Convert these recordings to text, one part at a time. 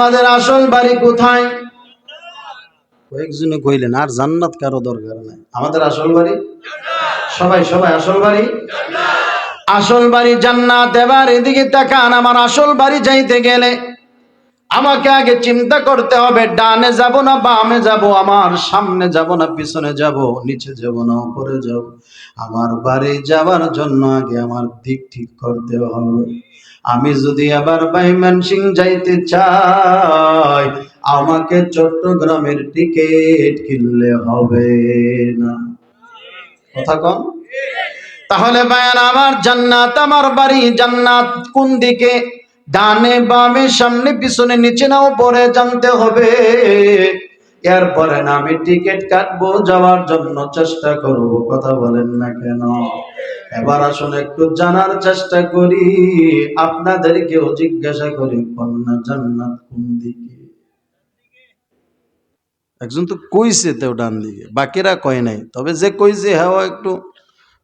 আমাদের আসল বাড়ি কোথায়? কয়েকজনে কইলেন আর জান্নাত কারো দরকার নাই। আমাদের আসল বাড়ি সবাই সবাই আসল বাড়ি আসল বাড়ি জান্নাত। এবার এদিকে তাকান, আমার আসল বাড়ি যাইতে গেলে আমাকে আগে চিন্তা করতে হবে, ডানে যাব না বামে যাব, আমার সামনে যাব না পিছনে যাব, নিচে যাব না উপরে যাব। আমার বাড়ি যাওয়ার জন্য আগে আমার দিক ঠিক করতে হবে। আমি যদি আবার ময়মনসিংহ যাইতে চাই, আমাকে চট্টগ্রামের টিকিট কিনলে হবে না। কথা কম। তাহলে বায়ান, আমার জান্নাত, আমার বাড়ি জান্নাত কোন দিকে? ডানে বামে সামনে পিছনে নিচে না উপরে জানতে হবে। এরপরে না আমি টিকিট কাটবো, যাওয়ার জন্য চেষ্টা করব। কথা বলেন না কেন? এবার আসলে একটু জানার চেষ্টা করি, আপনাদেরকেও জিজ্ঞাসা করি, কন্যা জান্নাত কোন দিকে? একজন তো কইছে তো ডান দিকে, বাকিরা কয় নাই। তবে যে কইছে হ্যাঁ একটু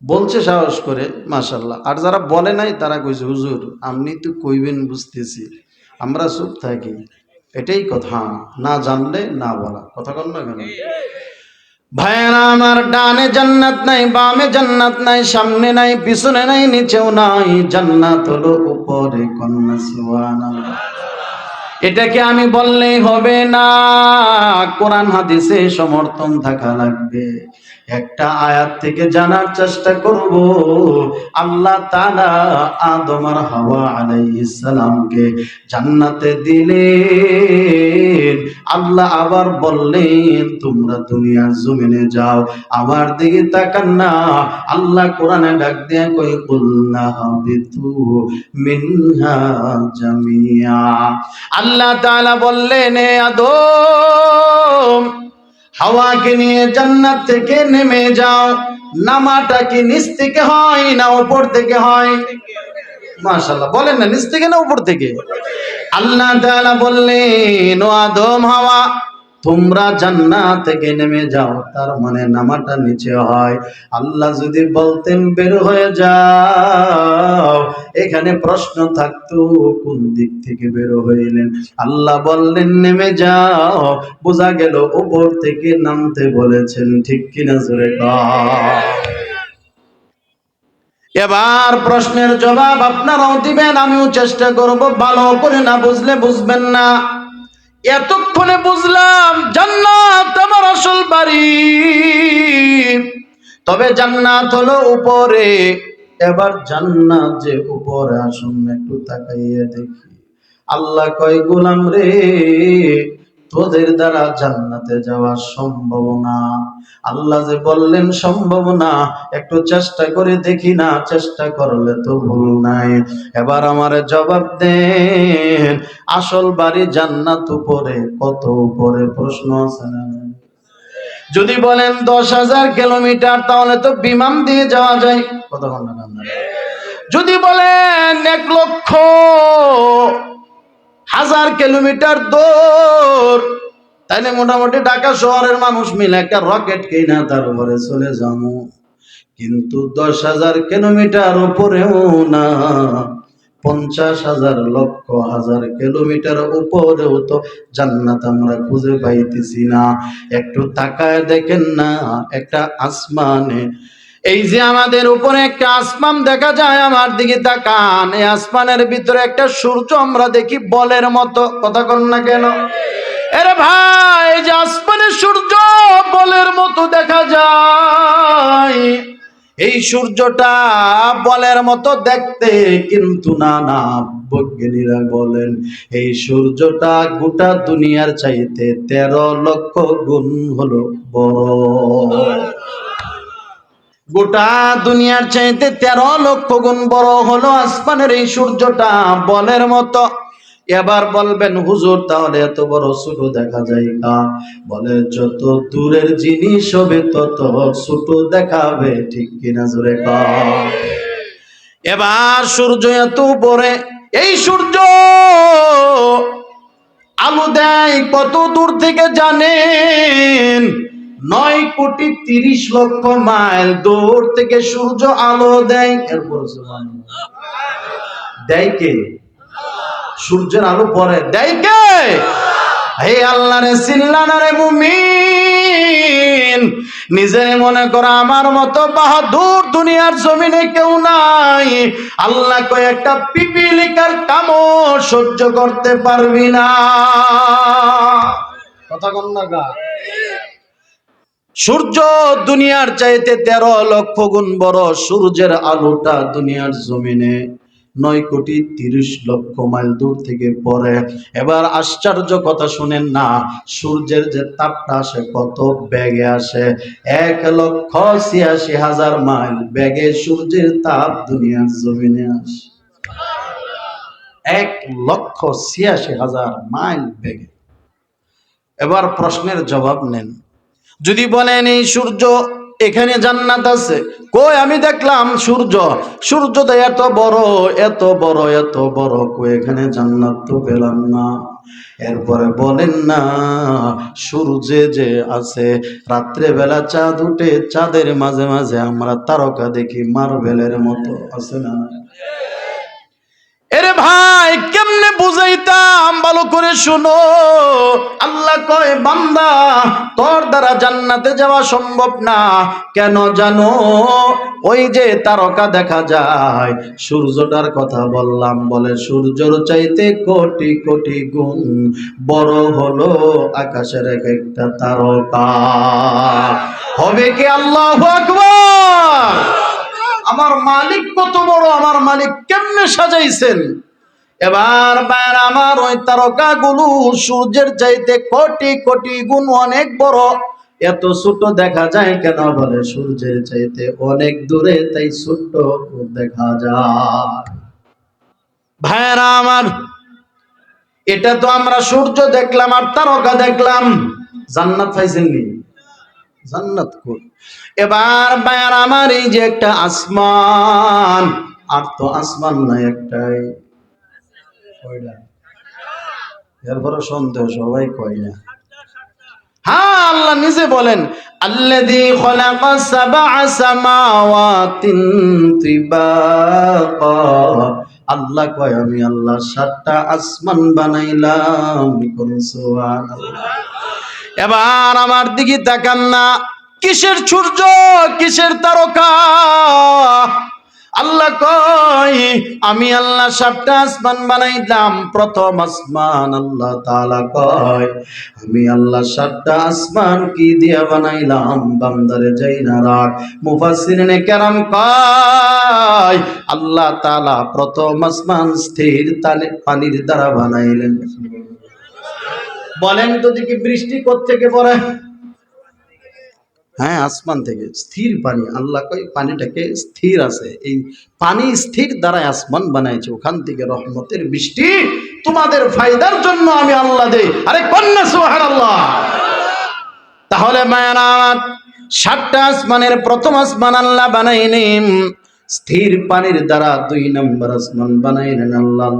বলছে সাহস করে, মাশাআল্লাহ। আর যারা বলে নাই তারা কইছে হুজুর আপনি তো কইবেন বুঝতেছি, আমরা চুপ থাকি। এটাই কথা, না জানলে না বলা। কথা কন না কেন? ভাইয়েরা আমার, ডানে জান্নাত নাই, বামে জান্নাত নাই, সামনে নাই পিছনে নাই নিচেও নাই, জান্নাত হলো উপরে। কন্যা সুবহানাল্লাহ। এটাকে আমি বললেই হবে না, কোরআন হাদিসে সমর্থন থাকা লাগবে। একটা আয়াত থেকে জানার চেষ্টা করব। আল্লাহ তাআলা আদম আর হাওয়া আলাইহিস সালামকে জান্নাতে দিলেন। আল্লাহ আবার বললেন তোমরা দুনিয়ার জমিনে যাও, আমার দিকে তাকান না। আল্লাহ কোরআনে ডাক দিয়ে কই, কুলনা হাবিতু মিনহা জামিয়া। আল্লাহ তাআলা বললেন, হে আদম, হাওয়াকে নিয়ে জান্নাত থেকে নেমে যাও। নামাটা কি নিচ থেকে হয় না উপর থেকে হয়? মাশাআল্লাহ, বলেন না নিচ থেকে না উপর থেকে? আল্লাহ তাআলা বললেন, ও আদম হাওয়া, তোমরা জান্নাত থেকে নেমে যাও, তার মানে নামাটা নিচে হয়। আল্লাহ যদি বলতেন বের হয়ে যাও, এখানে প্রশ্ন থাকতো কোন দিক থেকে বের হইলেন। আল্লাহ বললেন নেমে যাও, বোঝা গেল উপর থেকে নামতে বলেছেন। ঠিক কিনা জোরে কও। এবার প্রশ্নের জবাব আপনারাও দিবেন, আমিও চেষ্টা করব। ভালো করে না বুঝলে বুঝবেন না। এতক্ষণে বুঝলাম জান্নাত আমার আসল বাড়ি, তবে জান্নাত হলো উপরে। এবার জান্নাত যে উপরে, আসুন একটু তাকাইয়া দেখি। আল্লাহ কয়, গোলাম রে, তোদের দ্বারা জান্নাতে যাওয়া সম্ভব না। আল্লাহ যে বললেন সম্ভব না, একটু চেষ্টা করে দেখি না? চেষ্টা করলে তো ভুল নাই। এবার আমারে জবাব দেন, আসল বাড়ি জান্নাত উপরে, কত উপরে? প্রশ্ন আছে না? যদি বলেন 10,000 কিলোমিটার, তাহলে তো বিমান দিয়ে যাওয়া যায়। কতক্ষণ না? যদি বলেন 1,00,000 কিলোমিটার দূর, তাইলে মোটামুটি ঢাকা শহরের মানুষ মিলে একটা রকেট কিনা তারপরে চলে যাবো। কিন্তু 10,000 কিলোমিটার উপরেও না, 50,000 লক্ষ হাজার কিলোমিটার উপরেও তো জান্নাত আমরা খুঁজে পাইতেছি না। একটু তাকায় দেখেন না একটা আসমানে, এই যে আমাদের উপরে একটা আসমান দেখা যায়, আমার দিকে তাকান, এই আসমানের ভিতরে একটা সূর্য আমরা দেখি বলের মতো। কথা কন না কেন? আরে ভাই, এই যে আসমানের সূর্য বলের মতো দেখা যায়, এই সূর্যটা বলের মতো দেখতে, কিন্তু না না, বৈজ্ঞানিকরা বলেন এই সূর্যটা গোটা দুনিয়ার চাইতে 13 লক্ষ গুণ হলো বড়। গোটা দুনিয়ার চাইতে 13 লক্ষ গুণ বড় হলো আসমানের এই সূর্যটা, বলের মতো। এবার বলবেন হুজুর তাহলে এত বড় ছোট দেখা যায় না? বলে যত দূরের জিনিস হবে তত ছোট দেখাবে। ঠিক কিনা জোরে কও। এবার সূর্য এত উপরে, এই সূর্য আলো দেয় কত দূর থেকে জানেন? 9,30,00,000 মাইল দূর থেকে সূর্য আলো দেয়। এরপর দেয় কে? সূর্যের আলো পড়ে দেয় কে? হে আল্লাহরে চিল্লানা রে মুমিন, নিজের মনে করো আমার মতো বাহাদুর দুনিয়ার জমিনে কেউ নাই। আল্লাহ কয় একটা পিপিলিকার কামড় সহ্য করতে পারবি না। কথা কন না গা। সূর্য দুনিয়ার চাইতে 13 লক্ষ গুণ বড়। সূর্যের আলোটা দুনিয়ার জমিনে 9,30,00,000 মাইল দূর থেকে পড়ে। এবার আশ্চর্য কথা শুনেন না, সূর্যের যে তাপটা আসে কত বেগে আসে? 1,86,000 মাইল বেগে সূর্যের তাপ দুনিয়ার জমিনে আসে। 1,86,000 মাইল বেগে। এবার প্রশ্নের জবাব নেন। যদি বলেন এই সূর্য এখানে জান্নাত আছে, কই আমি দেখলাম সূর্য তো এত বড় এত বড় এত বড়, কই এখানে জান্নাত তো পেলাম না। এরপরে বলেন না, সূর্যে যে আছে রাত্রে বেলা চাঁদ উঠে, চাঁদের মাঝে মাঝে আমরা তারকা দেখি মার্বেলের মতো, আছে না? এরে ভাই কেমনে বুঝাইতাম ভালো করে শুনো। আল্লাহ কয় বান্দা তোর দ্বারা জান্নাতে যাওয়া সম্ভব না। কেন জানো? ওই যে তারকা দেখা যায়, সূর্যটার কথা বললাম, বলে সূর্যের চাইতে কোটি কোটি গুণ বড় হলো আকাশের এক একটা তারকা। হবে কি? আল্লাহু আকবার। আমার মালিক কত বড়, আমার মালিক কেমনে সাজাইছেন। এবার বাইরে আমার ওই তারকাগুলো সূর্যের চাইতে কোটি কোটি গুণ অনেক বড়। এত ছোট দেখা যায় কেন? বলে সূর্যের চাইতে অনেক দূরে, তাই ছোট দেখা যায়। ভাইরা আমার, এটা তো আমরা সূর্য দেখলাম আর তারকা দেখলাম, জান্নাত পাইছেননি? জান্নাত কই? এবার ভাইরা আমার, এই যে একটা আসমান, আর তো আসমান নাই, একটাই। এরপরে সন্দেহ, সবাই কয় না। হ্যাঁ, আল্লাহ নিজে বলেন আল্লাযী খালাকা সাবআ সামাওয়াতিন তিবাকা। আল্লাহ কয় আমি আল্লাহ 7টা আসমান বানাইলাম। কোন সুবহানাল্লাহ। এবার আমার দিকে তাকান না, কিসের সূর্য কিসের তারকা? আল্লাহ কয় আমি আল্লাহ 7টা আসমান বানাইলাম। প্রথম আসমান আল্লাহ তাআলা কয় আমি আল্লাহ 7টা আসমান কি দিয়া বানাইলাম? বান্দারে যাই না রাখ। মুফাসসিরিনে কেরাম কয় আল্লাহ তাআলা প্রথম আসমান স্থির পানির দ্বারা বানাইলেন। বলেন তো দেখি বৃষ্টি কোত্থেকে পড়ে? হ্যাঁ, আসমান থেকে স্থির পানি। আল্লাহ কয় পানিটাকে স্থির আছে, এই পানি স্থির দ্বারা আসমান বানাইছে, ওখান থেকে রহমতের বৃষ্টি তোমাদের ফায়দার জন্য আমি আল্লাহ দেই। আরে কন্যা সুবহানাল্লাহ। তাহলে মায়ানা 7টা আসমানের প্রথম আসমান আল্লাহ বানাইলেন স্থির পানির দ্বারা, 2 নম্বর আসমান বানাইলেন আল্লাহ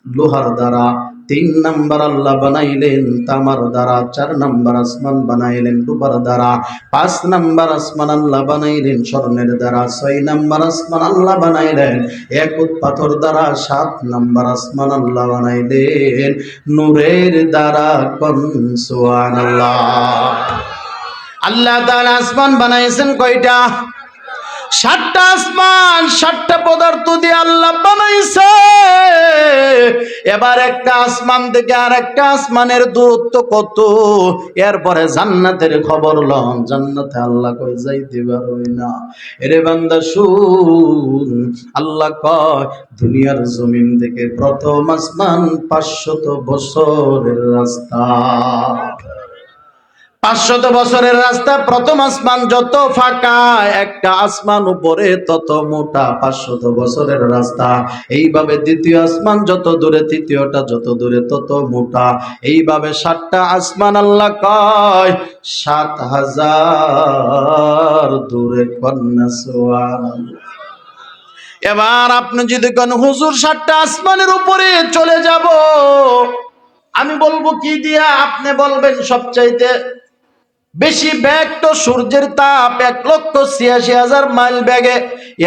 লোহার দ্বারা, 3 নম্বর আল্লাহ বানাইলেন তামার দ্বারা, 4 নম্বর আসমান বানাইলেন রূপার দ্বারা, 5 নম্বর আসমান আল্লাহ বানাইলেন স্বর্ণের দ্বারা, 6 নম্বর আসমান আল্লাহ বানাইলেন ইয়াকুত পাথর দ্বারা, 7 নম্বর আসমান আল্লাহ বানাইলেন নূরের দ্বারা। কোন সুবহানাল্লাহ। আল্লাহ তাআলা আসমান বানাইছেন কয়টা? 7টা আসমান, 7টা পদার্থ দিয়ে আল্লাহ বানাইছে। এবার একটা আসমান থেকে আর একটা আসমানের দূরত্ব কত? এরপরে জান্নাতের খবর লন। জান্নাতে আল্লাহ কই যাইতে পারবি না। এরে বান্দা শুন, আল্লাহ কয় দুনিয়ার জমিন থেকে প্রথম আসমান 500 বছরের রাস্তা। 500 বছরের রাস্তা। প্রথম আসমান যত ফাঁকা, একটা আসমান উপরে তত মোটা। 500 বছরের রাস্তা। এইভাবে দ্বিতীয় আসমান যত দূরে, তৃতীয়টা যত দূরে তত মোটা। এইভাবে 7টা আসমান আল্লাহ কয় 7,000 দূরে। কন্যা সুবহানাল্লাহ। এবার আপনি যদি কোন হুজুর 7টা আসমানের উপরে চলে যাব, আমি বলবো কি দিয়া? আপনি বলবেন সবচাইতে বেশি বেগ তো সূর্যের তাপ 1,86,000 মাইল বেগে,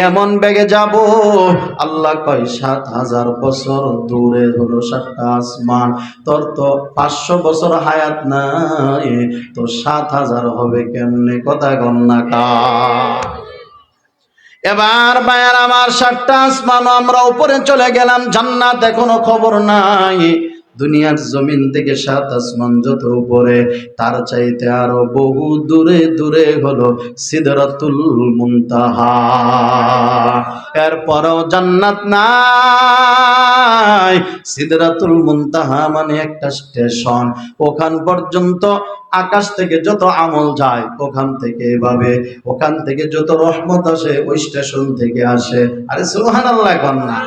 এমন বেগে যাব। আল্লাহ কয় 7,000 বছর দূরে হলো 7টা আসমান, তোর তো 500 বছর হায়াত নাই, তো 7,000 হবে কেমনে? কথা গন্না কা। এবার বায়ার আমার 7টা আসমান, আমরা উপরে চলে গেলাম, জান্নাত এখনো খবর নাই। দুনিয়ার জমিন থেকে 7 আসমান যত উপরে, তার চাইতে আরো বহু দূরে দূরে হলো সিদরাতুল মুনতাহা। এরপরও জান্নাত নাই। সিদরাতুল মুনতাহা মানে একটা স্টেশন, ওখান পর্যন্ত আকাশ থেকে যত আমল যায় ওখান থেকে এভাবে, ওখান থেকে যত রহমত আসে ওই স্টেশন থেকে আসে। আরে সুবহানাল্লাহ কন্যা।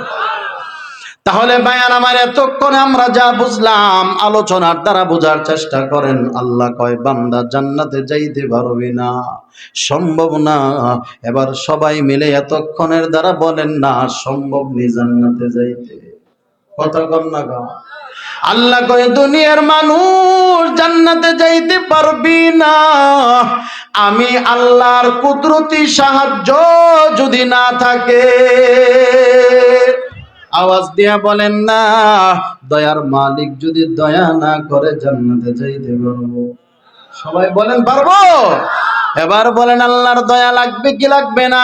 তাহলে বায়ান আমার, এতক্ষণে আমরা যা বুঝলাম আলোচনার দ্বারা বোঝার চেষ্টা করেন। আল্লাহ কয় বান্দা জান্নাতে যাইতে পারবি না, সম্ভব না। এবার সবাই মিলে এতক্ষণের দ্বারা বলেন না সম্ভব নি জান্নাতে যাইতে। কথা কন না গা। আল্লাহ কয় দুনিয়ার মানুষ জান্নাতে যাইতে পারবি না, আমি আল্লাহর কুদরতি সাহায্য যদি না থাকে। আওয়াজ দিয়া বলেন না, দয়ার মালিক যদি দয়া না করে জান্নাতে যাইতে পারবো? সবাই বলেন পারবো। এবার বলেন আল্লাহর দয়া লাগবে কি লাগবে না?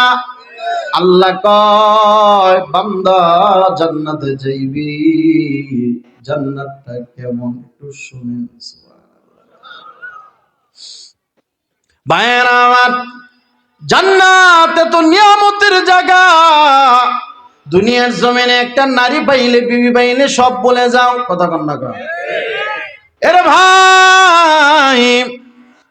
আল্লাহ কয় বান্দা জান্নাতে যাইবি, জান্নাতটা কেমন একটু শুনেন। ভাইয়েরা আমার, জান্নাত তো নিয়ামতের জায়গা। দুনিয়ার জমিনে একটা নারী পাইলে, বিবি পাইলে সব বলে যাও। কথা কন না কন। এরে ভাই,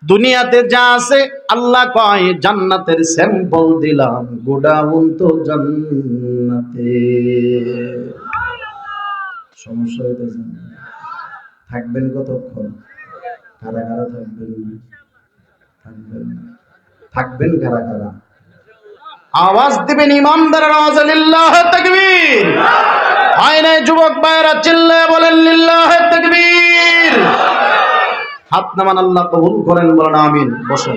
দুনিয়াতে যা আছে আল্লাহ কয় জান্নাতের স্যাম্পল দিলাম, গোডাউন তো জান্নাতে। সমস্যা হইতেছে, থাকবেন কতক্ষণ? কারা কারা থাকবেন না? থাকবেন না? থাকবেন কারা কারা? আওয়াজ দিবেন ইমানদারের আওয়াজ, লিল্লাহে তাকবীর। হয় নাই যুবক ভাইরা চিল্লায়ে বলেন লিল্লাহে তাকবীর। হাত নামান, আল্লাহ কবুল করেন, বলেন আমিন। বসেন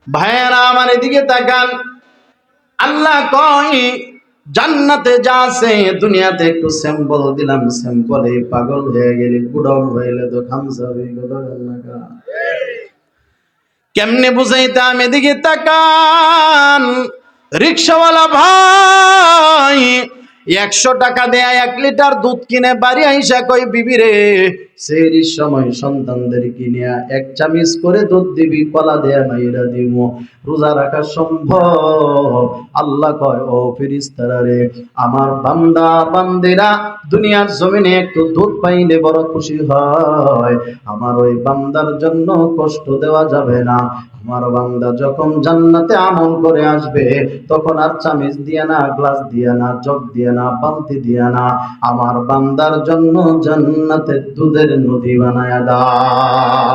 ভাইয়েরা আমার, এদিকে তাকান। আল্লাহ কয় জান্নাতে যা আছে দুনিয়াতে একটু স্যাম্পল দিলাম, স্যাম্পলে পাগল হয়ে গেলে, গুডাউন হইলে তো খামসাবি। কথা বলেন না। কেমনে বুঝাইতাম? এদিকে তাকান। রিকশাওয়ালা ভাই 100 টাকা দেয়া 1 লিটার দুধ কিনে বাড়ি আইসা কই বিবি রে, সেহরির সময় সন্তানদের কিনিয়া 1 চামচ করে দুধ দিবি, কলা দেয়া মাইরা দিব, রোজা রাখা সম্ভব? আল্লাহ কয় ও ফেরেশতারা রে, আমার বান্দা বান্দেরা দুনিয়ার জমিনে একটু দুধ পাইলে বড় খুশি হয়, আমার ওই বান্দার জন্য কষ্ট দেওয়া যাবে না। আমার বান্দা যখন জান্নাতে আমল করে আসবে তখন আর চামচ দিয়ে না, গ্লাস দিয়ে না, জগ দিয়ে না, বালতি দিয়ে না, আমার বান্দার জন্য জান্নাতে দুধের নদী বানায়া দাও।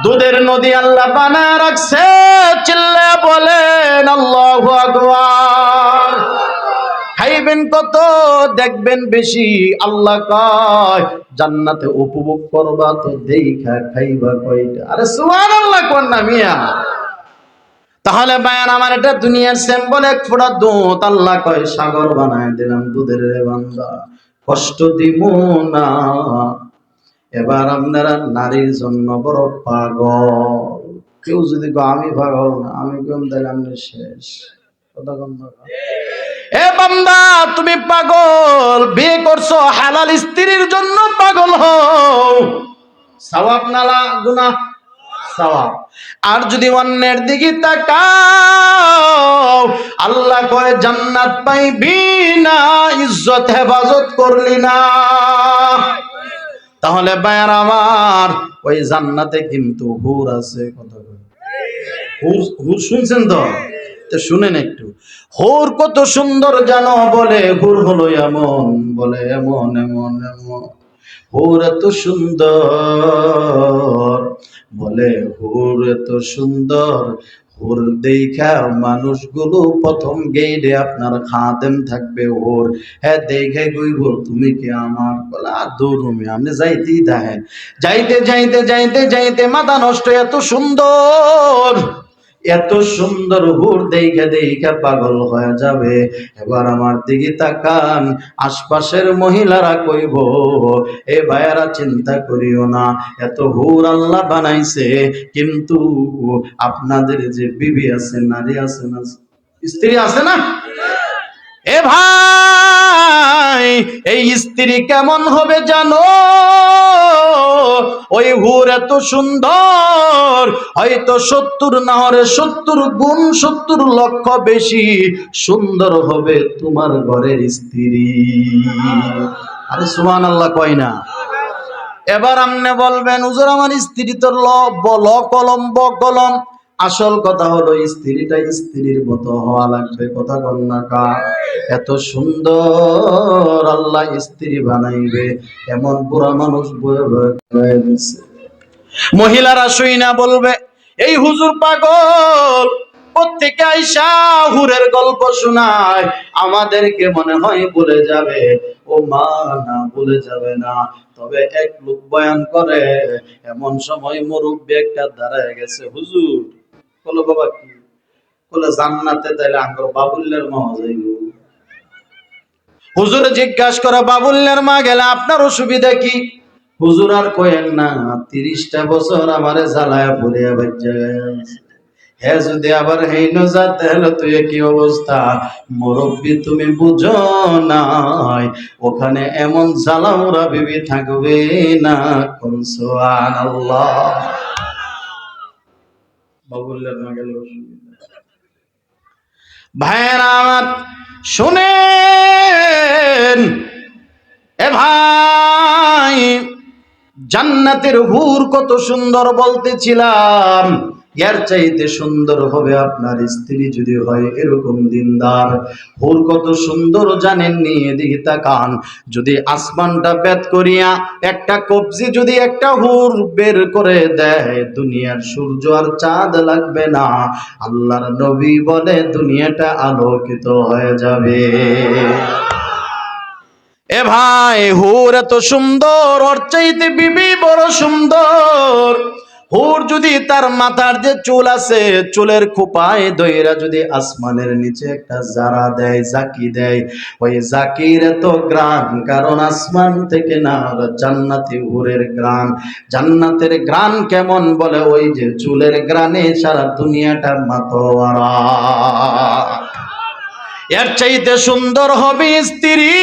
দুধের নদী আল্লাহ বানায় রাখছে। চিল্লায়া বলেন আল্লাহু আকবার। খাইবেন কত, দেখবেন বেশি। আল্লাহ কয় জান্নাতে উপভোগ করবা তো দেখা খাইবা কয়টা? আরে সুবহানাল্লাহ কোন না মিয়া। তাহলে বায়ান আমার, এটা দুনিয়ার স্যাম্পল, 1 ফোঁটা দুধ। আল্লাহ কয় সাগর বানায় দিলাম দুধের রে বান্দা, কষ্ট দিব না। এবার আপনারা নারীর জন্য বড় পাগল। কেউ যদি আমি পাগল না, আমি কেমন তাহলে আপনি শেষ। কথা কম না। এ বান্দা তুমি পাগল, বিয়ে করছো হালাল স্ত্রীর জন্য পাগল হও, সওয়াব নালা গুনাহ? সওয়াব। আর যদি অন্যের দিকে তাকাও, আল্লাহ কয় জান্নাত পাইবি না, ইজ্জত হেফাজত করলি না। তাহলে বায়ার আমার, ওই জান্নাতে কিন্তু হুর আছে। কথা কয় হুর শুনছেন তো? শুনেন একটু। হুর কত সুন্দর জানো? বলে হুর হলো এমন, বলে এমন এমন এমন, হুর এত সুন্দর, বলে হুর এত সুন্দর, হুর দেখা মানুষগুলো প্রথম গেইডে আপনার খাদেম থাকবে হুর, হ্যাঁ দেখে কইব তুমি কি আমার, বলে আর দৌড়ুমি আপনি যাইতেই দেখেন। যাইতে যাইতে যাইতে যাইতে মাথা নষ্ট, এত সুন্দর এত সুন্দর হুর দেখে দেখে পাগল হয়ে যাবে। এবার আমার দিকে তাকান, আশপাশের মহিলারা কইব এ ভাইয়ারা চিন্তা করিও না, এত হুর আল্লাহ বানাইছে, কিন্তু আপনাদের যে বিবি আছে, নারী আছে না, স্ত্রী আছে না, এ ভাই এই স্ত্রী কেমন হবে জানো? ওই হুর এত সুন্দর, হয়তো 70 না হলে 70 গুণ 70 লক্ষ বেশি সুন্দর হবে তোমার ঘরের স্ত্রী। আরে সুবহানাল্লাহ কয় না? এবার আপনি বলবেন হুজুর আমার স্ত্রী তো কলম কলম। আসল কথা হলো স্ত্রীটা স্ত্রীর মতো হওয়া লাগবে, কথা বল না কা? এত সুন্দর আল্লাহ স্ত্রী বানাইবে, এমন বুড়া মানুষ বয়ে বয়ে দিচ্ছে। মহিলারা শুই না বলবে এই হুজুর পাগল, প্রত্যেকে আইসা হুরের গল্প শোনায়, আমাদেরকে মনে হয় বলে যাবে। ও মা, না বলে যাবে না, তবে এক লোক বয়ান করে, এমন সময় মুরব্বী একটা দাঁড়ায় গেছে, হুজুর বলো বাবা কি বলে, জান্নাতে তাইলে আঙ্গর বাবুল্যের মা যাইব। হুজুর জিজ্ঞাসা করে বাবুল্যের মা গেলে আপনার অসুবিধা কি? হুজুর আর কয়েন না, 30টা বছর আমারে জ্বালায়া পড়িয়া বাজ্যা গেছে, হ্যাঁ যদি আবার হেইন যাতে হলো তুই কি অবস্থা, মুরব্বী তুমি বুঝো নাই, ওখানে এমন জ্বালাওরা বিবি থাকবে না। কোন সুবহানাল্লাহ। বাবুল্যের মা গেল অসুবিধা। ভাইয়েরা আমার শুনেন, এ ভাই জান্নাতের হুর কত সুন্দর বলতেছিলাম, এর চাইতে সুন্দর হবে আপনার স্ত্রী যদি হয় এরকম দিনদার। হুর কত সুন্দর জানেননি? এদিকে তাকান, যদি আসমানটা বেদ করিয়া একটা কবজি যদি একটা হুর বের করে দেয়, দুনিয়ার সূর্য আর চাঁদ লাগবে না। আল্লাহর নবী বলে দুনিয়াটা আলোকিত হয়ে যাবে। এ ভাই হুর এত সুন্দর, ওর চাইতে বিবি বড় সুন্দর। হুর যদি তার মাথার যে চুল আছে, চুলের খোপায় দইরা যদি আসমানের নিচে একটা জারা দেয়, জাকি দেয়, ওই জাকির এত গ্রান, কারণ আসমান থেকে না, জান্নাতি হুরের গ্রান। জান্নাতের গ্রান কেমন? বলে ওই যে চুলের গ্রানে সারা দুনিয়াটা মাতোয়ারা। এর চাইতে সুন্দর হবে স্ত্রী।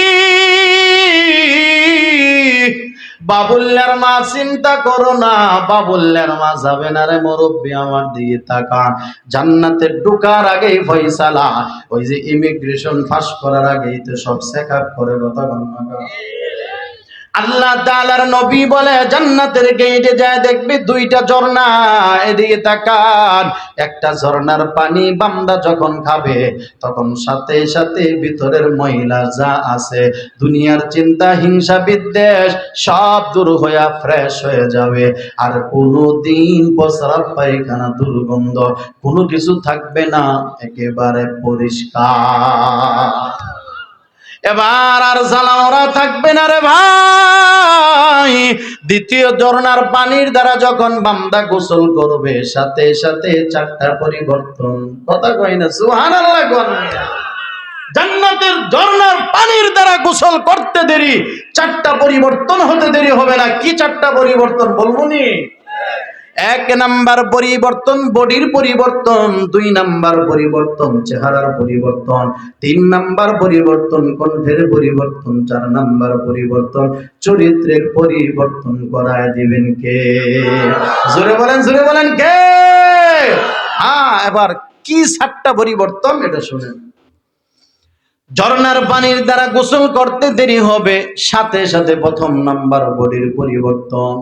বাবুল্যার মা চিন্তা করো না, বাবুল্যার মা যাবে না রে মুরব্বী, আমার দিকে তাকান। জান্নাতে ঢোকার আগেই ফয়সালা, ওই যে ইমিগ্রেশন পাস করার আগেই তো সব চেকআপ করে, কথা বলনা। আল্লাহ তাআলার নবী বলে জান্নাতের গেটে যায় দেখবি 2টা ঝর্ণা, এদিকে তাকান। একটা ঝর্ণার পানি বান্দা যখন খাবে, তখন সাথে সাথে ভিতরের ময়লা যা আছে, দুনিয়ার চিন্তা হিংসা বিদ্বেষ সব দূর হয়ে ফ্রেশ হয়ে যাবে। আর কোনোদিন প্রস্রাব পায়খানা দুর্গন্ধ কোনো কিছু থাকবে না, একেবারে পরিষ্কার। এবার আর জ্বালাওরা থাকবে না রে ভাই। দ্বিতীয় ঝর্ণার পানির দ্বারা যখন বান্দা গোসল করবে, সাথে সাথে 4টা পরিবর্তন, কথা কই না সুবহানাল্লাহ কোন। জান্নাতের ঝর্ণার পানির দ্বারা গোসল করতে দেরি, 4টা পরিবর্তন হতে দেরি হবে না। কি 4টা পরিবর্তন বলবো নি? 1 নাম্বার পরিবর্তন বডির পরিবর্তন, 2 নাম্বার পরিবর্তন চেহারার পরিবর্তন, 3 নাম্বার পরিবর্তন কণ্ঠের পরিবর্তন, 4 নাম্বার পরিবর্তন চরিত্রের পরিবর্তন করায় দিবেন কে? জোরে বলেন কে? এবার কি 4টা পরিবর্তন এটা শুনেন। ঝর্ণার পানির দ্বারা গোসল করতে দেরি হবে, সাথে সাথে 1ম নাম্বার বডির পরিবর্তন।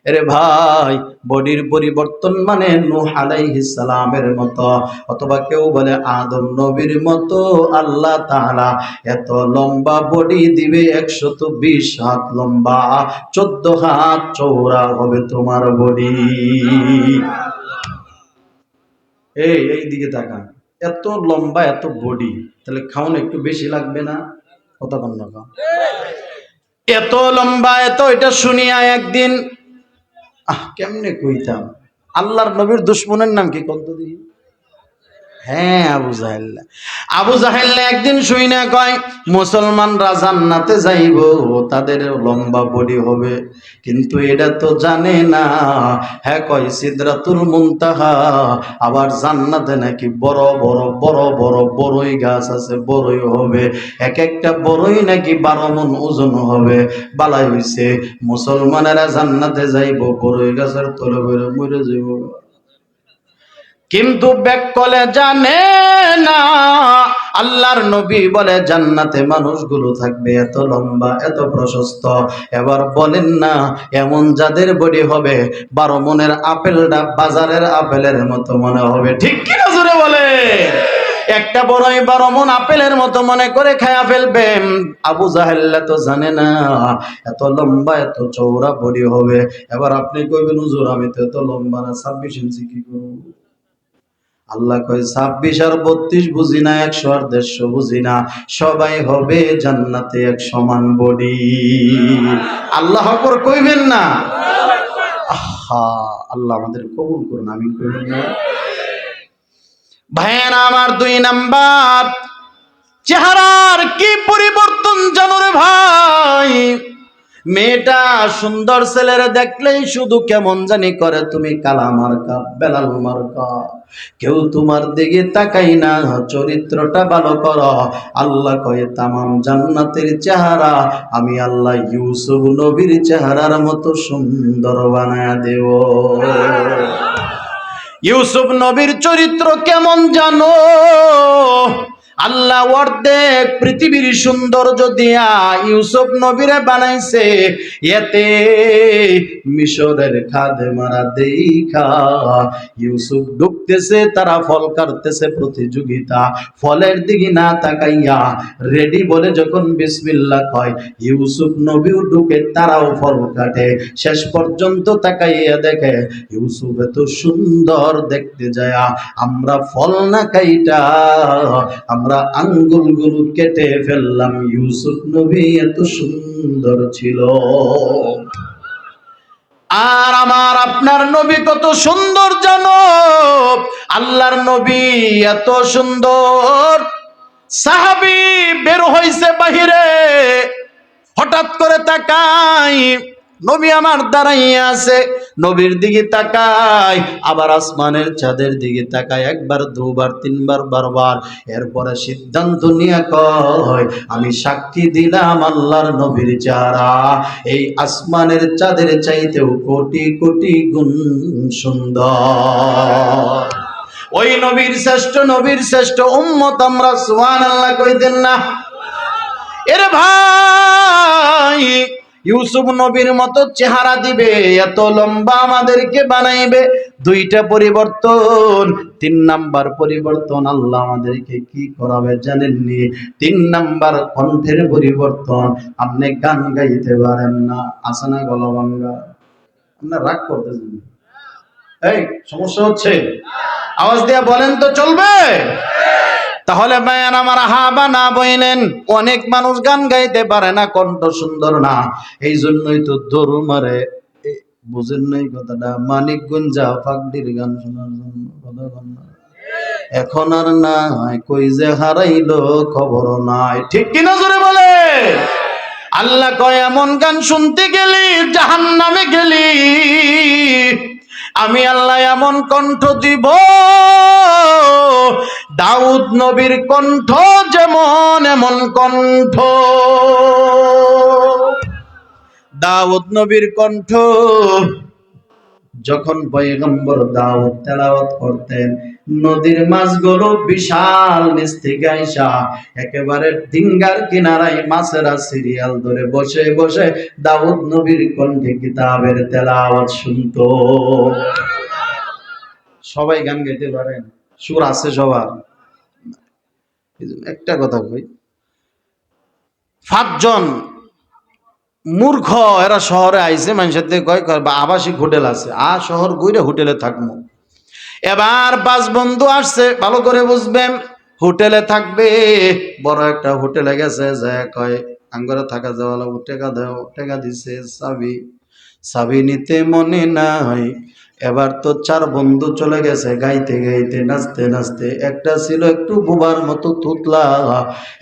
এরে ভাই বডির পরিবর্তন মানে নূহ আলাইহিস সালামের মতো, অথবা কেউ বলে আদম নবীর মতো আল্লাহ তাআলা এত লম্বা বডি দিবে, 120 হাত লম্বা, 14 হাত চওড়া হবে তোমার বডি। এই দিকে তাকান, এত লম্বা এত বডি, তাহলে খাওন একটু বেশি লাগবে না? কথা বল না। এত লম্বা এত, এটা শুনিয়া একদিন কেমনে কইতাম, আল্লাহর নবীর দুশ্মনের নাম কি কত দিই? হ্যাঁ, আবু জাহেল। আবু জাহেল একদিন শুই না কয় মুসলমানরা জান্নাতে যাইব, তাদের লম্বা বডি হবে, কিন্তু এটা তো জানে না। হ্যাঁ কয় সিদরাতুল মুনতাহা, আবার জান্নাতে নাকি বড় বড় বড় বড় বড়ই গাছ আছে, বড়ই হবে, এক একটা বড়ই নাকি 12 মণ ওজন হবে। বালাই হইছে মুসলমানেরা জান্নাতে যাইব, বড়ই গাছের তলে করে মরে যাইব, কিন্তু ব্যাককলে জানে না। আল্লাহর নবী বলে জান্নাতে মানুষগুলো থাকবে এত লম্বা এত প্রশস্ত। এবার বলেন না, এমন যাদের বডি হবে 12 মণের আপেলটা বাজারের আপেলের মতো মনে হবে, ঠিক কিনা জোরে বলে? একটা বড়ই 12 মণ আপেলের মতো মনে করে খায়া ফেলবে। আবু জাহেল তো জানে না এত লম্বা এত চওড়া বডি হবে। এবার আপনি কইবেন হুজুর আমি তো এত লম্বা না, 26 ইঞ্চি কি করব? আল্লাহ কয় 26 আর 32 বুঝি না, 100 আর 150 বুঝি না, সবাই হবে জান্নাতে এক সমান বডি। আল্লাহ আকবার কইবেন না? আহা, আল্লাহ আমাদের কবুল করুন, আমিন কইবেন না? ভাইয়েরা আমার, 2 নাম্বার, চেহারার কি পরিবর্তন জানো রে ভাই? মেয়েটা সুন্দর, ছেলের দেখলেই শুধু কেমন জানি করে, তুমি কালা মার্কা বেলাল মার্কা, কেউ তোমার দিকে তাকাই না, চরিত্রটা ভালো করো। আল্লাহ কয়ে তামাম জান্নাতের চেহারা আমি আল্লাহ ইউসুফ নবীর চেহারার মতো সুন্দর বানায়া দেব। ইউসুফ নবীর চরিত্র কেমন জানো? আল্লাহ অর্ধেক পৃথিবীর সৌন্দর্য দিয়া ইউসুফ নবীরে বানাইছে। এতে মিশরের খাদেমারা দেখা ইউসুফ ঢুকতেছে, তারা ফল কাটতেছে, প্রতিযোগিতা, ফলের দিকে না তাকাইয়া রেডি বলে যখন বিসমিল্লাহ কয়, ইউসুফ নবীও ঢুকে, তারাও ফল কাটে। শেষ পর্যন্ত তাকাইয়া দেখে ইউসুফ এত সুন্দর দেখতে যায়, আমরা ফল না কাইটা আমরা আঙ্গুলগুলো কেটে ফেললাম, ইউসুফ নবী এত সুন্দর ছিল। আর আমার আপনার নবী কত সুন্দর জানো? আল্লাহর নবী এত সুন্দর, সাহাবী বের হইছে বাহিরে, হঠাৎ করে তাকাই নবী আমার দাঁড়াইয়া আছে, নবীর দিকে তাকাই, আবার আসমানের চাঁদের দিকে তাকাই, একবার দুবার তিনবার বারবার। এরপরে সিদ্ধান্ত নিয়ে কয়, আমি সাক্ষী দিলাম আল্লাহর নবীর চেহারা এই আসমানের চাঁদের চাইতেও কোটি কোটি গুণ সুন্দর। ওই নবীর শ্রেষ্ঠ উম্মত আমরা, সুবহানাল্লাহ কইতেন না? এর ভাই, ইউসুফ নবীর মতো চেহারা দিবে, এত লম্বা আমাদেরকে বানাইবে। 2টা পরিবর্তন। 3 নাম্বার পরিবর্তন আল্লাহ আমাদেরকে কি করাবে জানেননি? 3 নাম্বার কণ্ঠের পরিবর্তন। আপনি গান গাইতে পারেন না, আছে না গলা ভাঙ্গা? আপনার রাগ করতেছেন, এই সমস্যা হচ্ছে? আওয়াজ দিয়া বলেন তো চলবে? তাহলে ভাইয়ান আমার, হাবা না বইলেন, অনেক মানুষ গান গাইতে পারে না, কণ্ঠ সুন্দর না, এই জন্যই তো দৌড় মারে। বুঝেন নাই কথাটা? মানিকগঞ্জ ফাগডির গান শোনার জন্য, কথা বল না? এখন আর নাই, কই যে হারাইলো খবর নাই, ঠিক কিনা জোরে বলে? আল্লাহ কয় এমন গান শুনতে গেলি জাহান্নামে গেলি, আমি আল্লাহ এমন কণ্ঠ দিব, দাউদ নবীর কণ্ঠ যেমন এমন কণ্ঠ। দাউদ নবীর কণ্ঠ, যখন পয়গম্বর দাউদ তেলাওয়াত করতেন, নদীর মাছগুলো বিশাল নিচ থেকে আইসা একেবারে ডিঙ্গার কিনারায় মাছেরা সিরিয়াল ধরে বসে বসে দাউদ নবীর কণ্ঠে কিতাবের তেলাওয়াত শুনতো। সবাই গান গাইতে পারেন? সুর আছে সবার? একটা কথা কই, 5 জন মূর্খ এরা শহরে আইছে, মানুষের থেকে কয় আবাসিক হোটেল আছে, শহর গইরে হোটেলে থাকবো। এবার 5 বন্ধু আসছে, ভালো করে বুঝবেন। হোটেলে থাকবে, বড় একটা হোটেলে গেছে, যায় কয় আঙ্গরে থাকা যাওয়া লাগবে, টাকা দাও। টাকা দিছে, চাবি চাবি নিতে মনে নাই। এবার তো 4 বন্ধু চলে গেছে গাইতে গাইতে, নাচতে নাচতে। একটা ছিল একটু বুবার মতো তুতলা,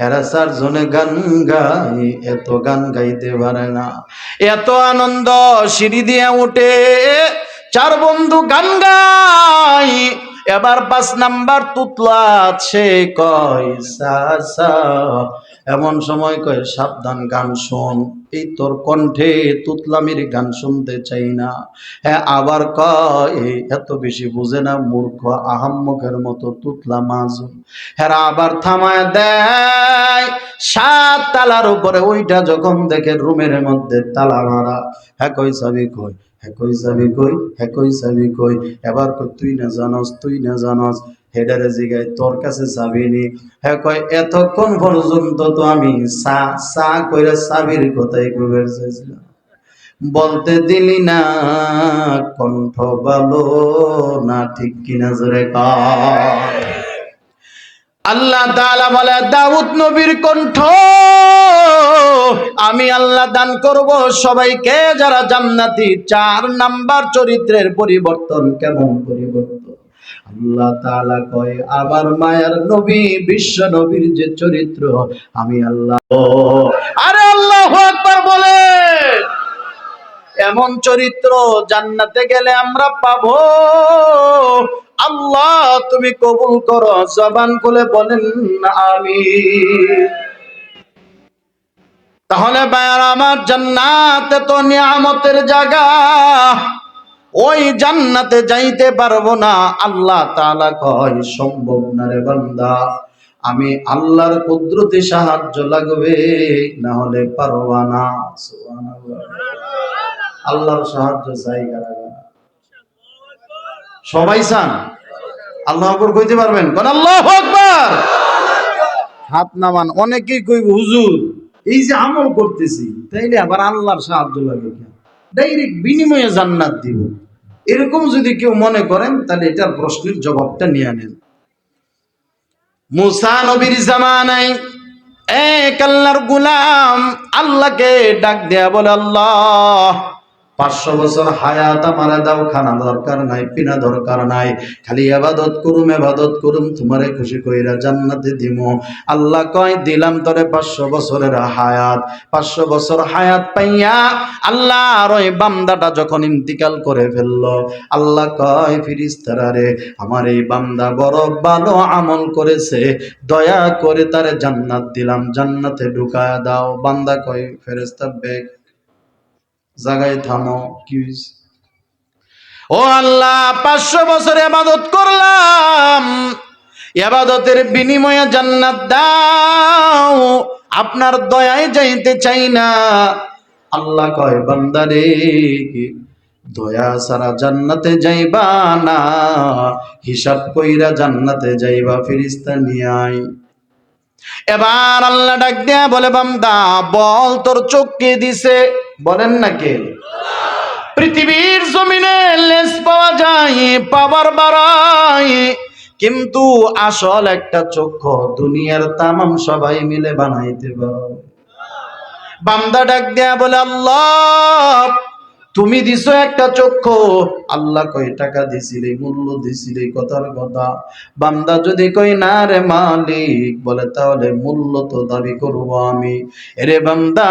এরা 4 জনে গান গাই, এত গান গাইতে পারে না। এত আনন্দ, সিঁড়ি দিয়ে উঠে 4 বন্ধু গান গাই। এবার 5 নাম্বার তুতলা আছে, কয় সা এমন সময় কয় সাবধান, গান শোন, এই তোর কণ্ঠে তুতলামির গান শুনতে চাই না। হ্যাঁ, আবার কয় এত বেশি বুঝে না, মূর্খ আহাম্মকের মতো তুতলা মাজুন। হ্যাঁ, আবার থামায় দেয়। 7 তালার উপরে ওইটা যখন দেখে রুমের মধ্যে তালা মারা। হ্যাঁ কই চাবি কই, হ্যাঁ কই চাবি কই, হ্যাঁ কই চাবি কই। এবার কই তুই না জানস, তুই না জানস। হেডারে জিগায় তোর কাছে চাবি নি। হ্যাঁ কয় এতক্ষণ পর্যন্ত তো আমি সা সা কইরা চাবির কথাই কইবার চাইছিলাম, বলতে দিলি না। কণ্ঠ ভালো না, ঠিক কিনা জোরে কয়। আল্লাহ তাআলা বলে দাউদ নবীর কণ্ঠ আমি আল্লাহ দান করব সবাইকে, যারা জান্নাতি। 4 নাম্বার চরিত্রের পরিবর্তন। কেমন পরিবর্তন? আল্লাহ তাআলা কয় আমার মায়ার নবী, বিশ্ব নবীর যে চরিত্র, আমি আল্লাহ। আরে আল্লাহু আকবার বলে। এমন চরিত্র জান্নাতে গেলে আমরা পাবো। আল্লাহ তুমি কবুল করো, জবান খুলে বলেন আমিন। তাহলে ভাইয়ার আমার, জান্নাতে তো নিয়ামতের জায়গা, ওই জান্নাতে যাইতে পারবো না। আল্লাহ তাআলা কয় সম্ভব না রে বান্দা, আমি আল্লাহর কুদরতে সাহায্য লাগবে, না হলে পারবা না। সুবহানাল্লাহ। আল্লাহর সাহায্য চাই কারা কারা? সবাই চান? আল্লাহু আকবার কইতে পারবেন? কোন আল্লাহু আকবার। হাত নামান। অনেকেই কইব হুজুর এই যে আমল করতেছি, তাইলে আবার আল্লাহর সাহায্য লাগে কেন? ডাইরেক্ট বিনিময়ে জান্নাত দিব, এরকম যদি কেউ মনে করেন, তাহলে এটার প্রশ্নের জবাবটা নিয়ে নেন। মুসা নবীর জামানায় এক আল্লাহর গোলাম আল্লাহকে ডাক দেয়া বলে, আল্লাহ 500 বছর হায়াত আমারে দাও, খানা দরকার নাই, পিনা দরকার নাই, খালি ইবাদত করুম, তোমারে খুশি কইরা জান্নাতে দিমু। আল্লাহ কয় দিলাম তোরে 500 বছরের হায়াত। 500 বছর হায়াত পাইয়া আল্লাহ আর ওই বান্দাটা যখন ইন্তিকাল করে ফেললো, আল্লাহ কয় ফেরেশতারা রে, আমার এই বান্দা বড় ভালো আমল করেছে, দয়া করে তারে জান্নাত দিলাম, জান্নাতে ঢুকায়া দাও। বান্দা কয় ফেরেশতা বেগ জায়গায় থামো, কি হইছে? ও আল্লাহ 500 বছর ইবাদত করলাম, ইবাদতের বিনিময়ে জান্নাত দাও, আপনার দয়ায় যাইতে চাই না। আল্লাহ কয় বান্দারে, দয়া ছাড়া জান্নাতে যাইবা না, হিসাব কইরা জান্নাতে যাইবা, ফেরেশতা নিয়ে আয়। এবার আল্লাহ ডাক দিয়া বলে, বান্দা বল তোর চোখ কে দিছে? বলেন না কে? পৃথিবীর জমিনে লেজ পাওয়া যায়, পাওয়ার বাড়ায়, কিন্তু আসল একটা চক্ষু দুনিয়ার তামাম সবাই মিলে বানাইতে পারে। বান্দা ডাক দেয়া বলে, আল্লাহ তুমি দিছো একটা চক্ষু। আল্লাহ কয় টাকা দিছিলে, মূল্য দিছিলে, কথার কথা। বান্দা যদি কই না রে মালিক, বলে তাহলে মূল্য তো দাবি করব আমি। এরে বান্দা,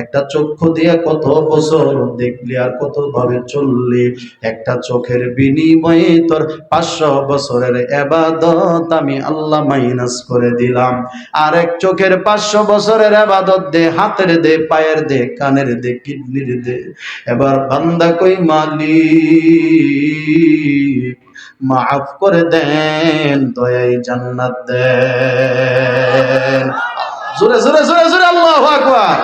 একটা চক্ষু দিয়ে কত বছর দেখলি আর কত ভাবে চললি, একটা চোখের বিনিময়ে তোর 500 বছরের ইবাদত আমি আল্লাহ মাইনাস করে দিলাম। আরেক চোখের 500 বছরের ইবাদত দে, হাতের দে, পায়ের দে, কানের দে, কিডনির দে। এবার বান্দা কই মালিক মাফ করে দেন, দয়াই জান্নাত দেন। জোরে জোরে জোরে জোরে আল্লাহু আকবার।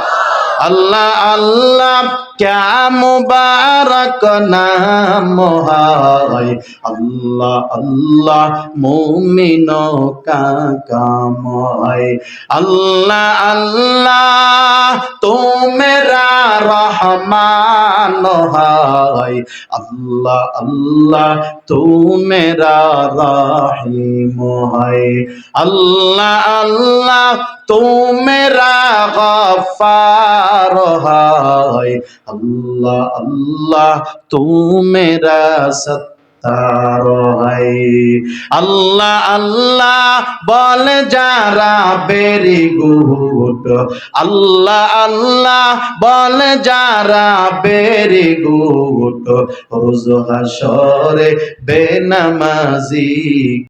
আল্লাহ আল্লাহ क्या मुबारक नाम है। अल्लाह अल्लाह मोमिनों का काम है। अल्लाह अल्लाह तो मेरा रहमान है। अल्लाह अल्लाह तू मेरा रहीम है। अल्लाह अल्लाह तू मेरा गफ्फार है। अल्लाह अल्लाह तू मेरा सत्तार है। अल्लाह अल्लाह बोल যারা ভেরি গুড। আল্লাহ আল্লাহ বল যারা ভেরি গুড। রোজ হাসরে বেনামাজি